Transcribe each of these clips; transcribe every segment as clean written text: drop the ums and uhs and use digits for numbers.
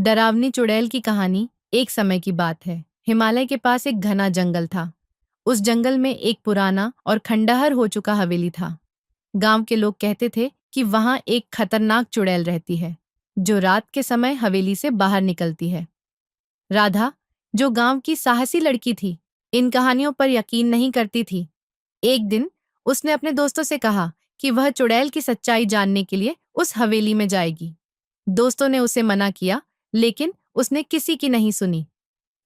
डरावनी चुड़ैल की कहानी। एक समय की बात है। हिमालय के पास एक घना जंगल था। उस जंगल में एक पुराना और खंडहर हो चुका हवेली था। गांव के लोग कहते थे कि वहां एक खतरनाक चुड़ैल रहती है, जो रात के समय हवेली से बाहर निकलती है। राधा, जो गांव की साहसी लड़की थी, इन कहानियों पर यकीन नहीं करती थी। एक दिन उसने अपने दोस्तों से कहा कि वह चुड़ैल की सच्चाई जानने के लिए उस हवेली में जाएगी। दोस्तों ने उसे मना किया, लेकिन उसने किसी की नहीं सुनी।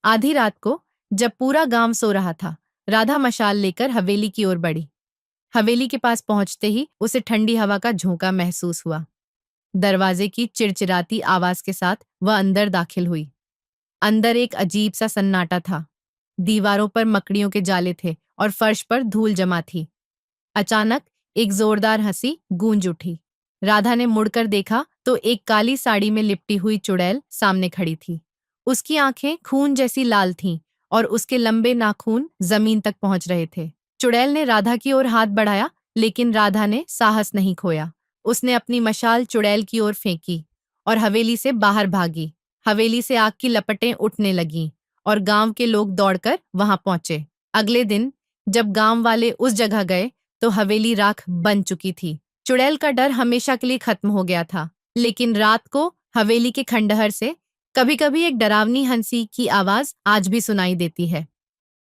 आधी रात को, जब पूरा गांव सो रहा था, राधा मशाल लेकर हवेली की ओर बढ़ी। हवेली के पास पहुंचते ही उसे ठंडी हवा का झोंका महसूस हुआ। दरवाजे की चिड़चिड़ाती आवाज के साथ वह अंदर दाखिल हुई। अंदर एक अजीब सा सन्नाटा था। दीवारों पर मकड़ियों के जाले थे और फर्श पर धूल जमा थी। अचानक एक जोरदार हंसी गूंज उठी। राधा ने मुड़कर देखा तो एक काली साड़ी में लिपटी हुई चुड़ैल सामने खड़ी थी। उसकी आंखें खून जैसी लाल थीं और उसके लंबे नाखून जमीन तक पहुंच रहे थे। चुड़ैल ने राधा की ओर हाथ बढ़ाया, लेकिन राधा ने साहस नहीं खोया। उसने अपनी मशाल चुड़ैल की ओर फेंकी और हवेली से बाहर भागी। हवेली से आग की लपटें उठने लगीं और गांव के लोग दौड़कर वहां पहुंचे। अगले दिन जब गांव वाले उस जगह गए तो हवेली राख बन चुकी थी। चुड़ैल का डर हमेशा के लिए खत्म हो गया था। लेकिन रात को हवेली के खंडहर से कभी-कभी एक डरावनी हंसी की आवाज आज भी सुनाई देती है।